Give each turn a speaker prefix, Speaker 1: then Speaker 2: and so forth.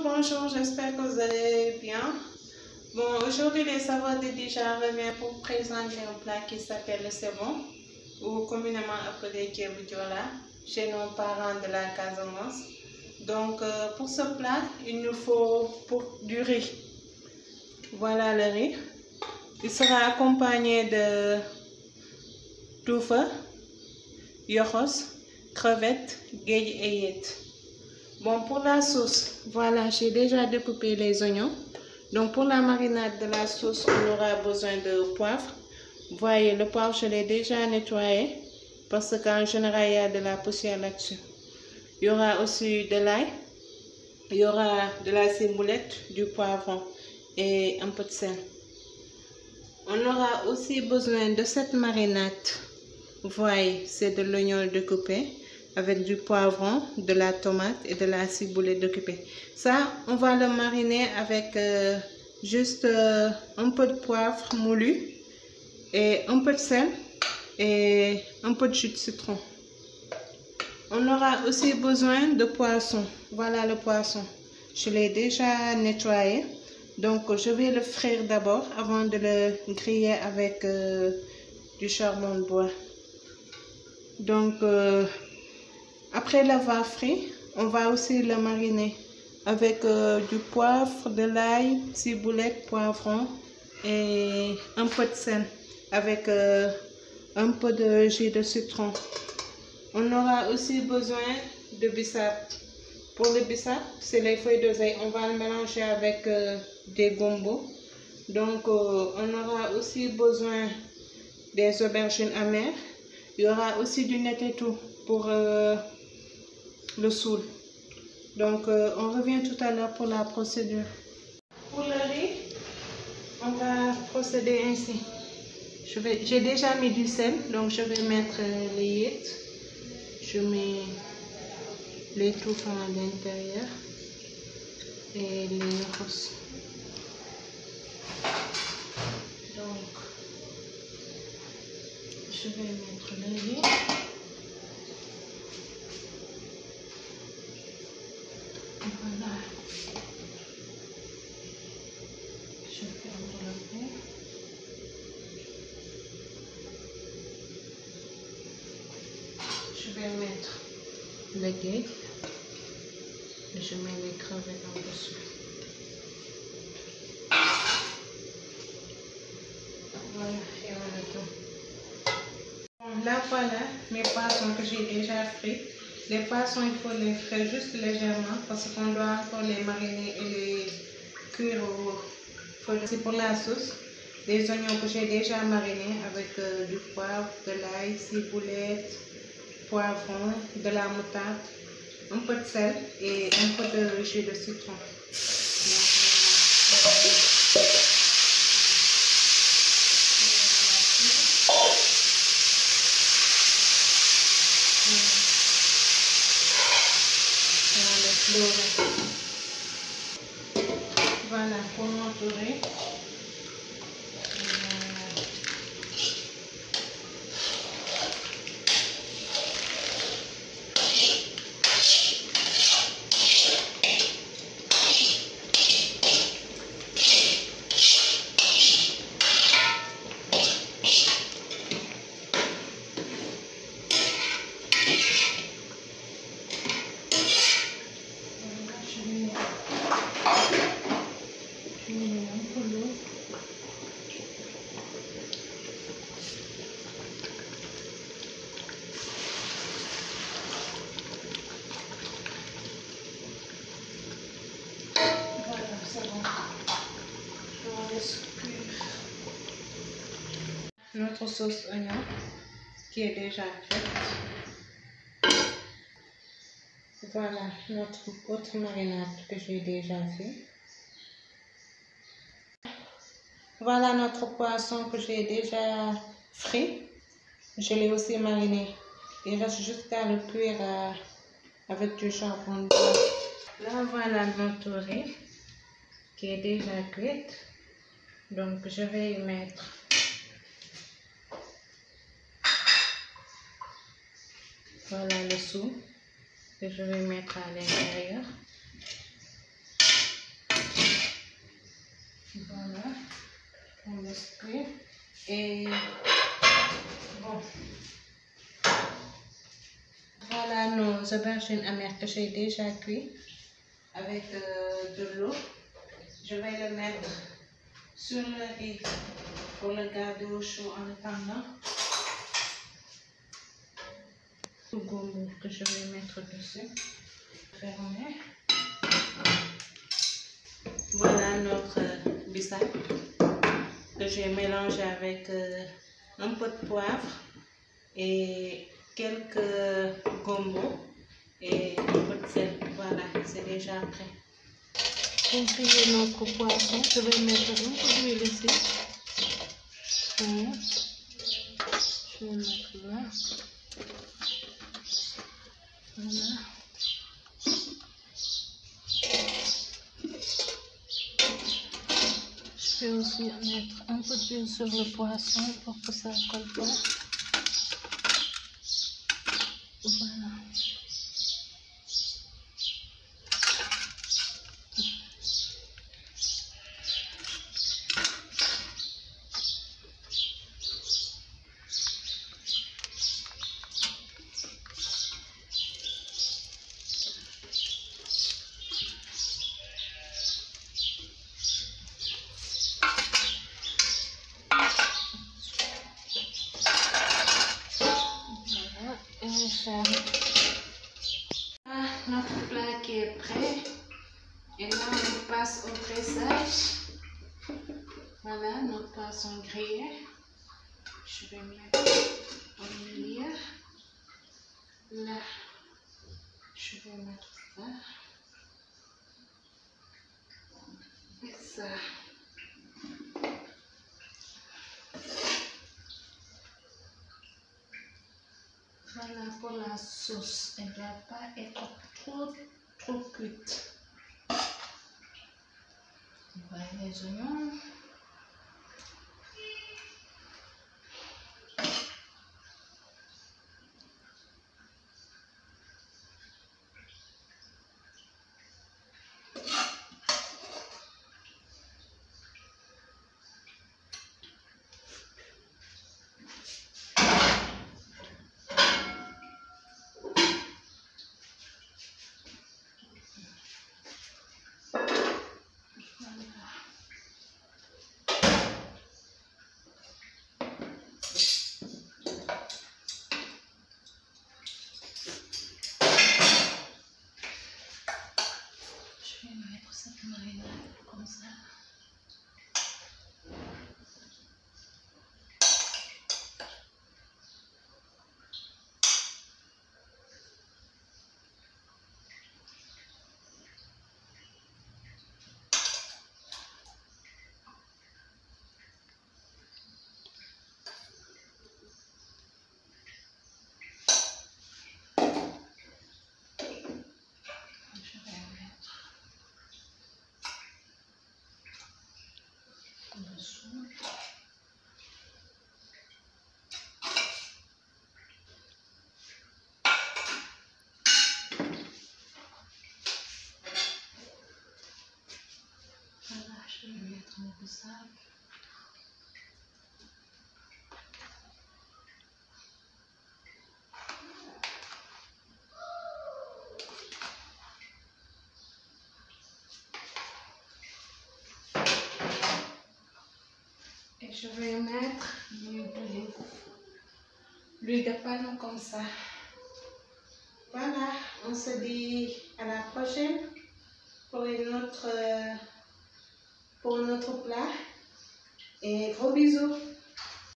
Speaker 1: Bonjour, j'espère que vous allez bien. Bon, aujourd'hui, les saveurs de Dija revient pour présenter un plat qui s'appelle le sebon, ou communément appelé Diola, chez nos parents de la Casamance. Donc, pour ce plat, il nous faut du riz. Voilà le riz. Il sera accompagné de toufa, yoros, crevettes, gueule et yette. Bon, pour la sauce, voilà, j'ai déjà découpé les oignons. Donc, pour la marinade de la sauce, on aura besoin de poivre. Voyez, le poivre, je l'ai déjà nettoyé parce qu'en général, il y a de la poussière là-dessus. Il y aura aussi de l'ail, il y aura de la ciboulette, du poivron et un peu de sel. On aura aussi besoin de cette marinade. Voyez, c'est de l'oignon découpé avec du poivron, de la tomate et de la ciboulette découpée. Ça, on va le mariner avec juste un peu de poivre moulu et un peu de sel et un peu de jus de citron. On aura aussi besoin de poisson. Voilà le poisson. Je l'ai déjà nettoyé. Donc, je vais le frire d'abord avant de le griller avec du charbon de bois. Donc, après l'avoir frit, on va aussi le mariner avec du poivre, de l'ail, ciboulette, poivron et un peu de sel avec un peu de jus de citron. On aura aussi besoin de bissap. Pour le bissap, c'est les feuilles d'oseille. On va le mélanger avec des gombo. Donc, on aura aussi besoin des aubergines amères. Il y aura aussi du netetou pour le soul. Donc, on revient tout à l'heure pour la procédure. Pour le riz, on va procéder ainsi. J'ai déjà mis du sel, donc je vais mettre les yettes. Je mets les touffes à l'intérieur et les roses. Donc, je vais mettre le riz. Voilà. Je ferme le feu. Je vais mettre le guet et je mets les crevettes en dessous. Voilà, et on a tout. Bon, là voilà mes poissons que j'ai déjà frits. Les poissons, il faut les frire juste légèrement parce qu'on doit encore les mariner et les cuire au feu. C'est pour la sauce. Des oignons que j'ai déjà marinés avec du poivre, de l'ail, ciboulette, poivron, de la moutarde, un peu de sel et un peu de jus de citron. Voilà, pour m'entourer. Notre sauce oignon qui est déjà faite. Voilà notre autre marinade que j'ai déjà fait. Voilà notre poisson que j'ai déjà frit. Je l'ai aussi mariné. Il reste juste à le cuire avec du charbon de bois. Là voilà notre riz qui est déjà cuite. Donc je vais y mettre voilà le sou que je vais mettre à l'intérieur. biscuit. Et bon, voilà nos aubergines amères que j'ai déjà cuit avec de l'eau. Je vais le mettre sur le riz pour le garder au chaud en attendant. Le gombo que je vais mettre dessus. Fermer. Voilà notre bissap que j'ai mélangé avec un peu de poivre et quelques gombo et un peu de sel. Voilà, c'est déjà prêt. Pour griller notre poisson, je vais mettre un peu d'huile ici. Je vais mettre là. Voilà. Je vais aussi mettre un peu d'huile sur le poisson pour que ça ne colle pas. Voilà. Notre plat qui est prêt. Et là, on passe au pressage. Voilà, notre poisson grillé. Je vais mettre au milieu. Là, je vais mettre ça. Et ça. Voilà pour la sauce. Elle ne doit pas être trop cuite. Voilà les oignons. Je vais mettre cette marinade comme ça. Voilà, je vais mettre mon bissap. Et je vais mettre l'huile de palme comme ça. Voilà, on se dit à la prochaine pour notre plat. Et gros bisous.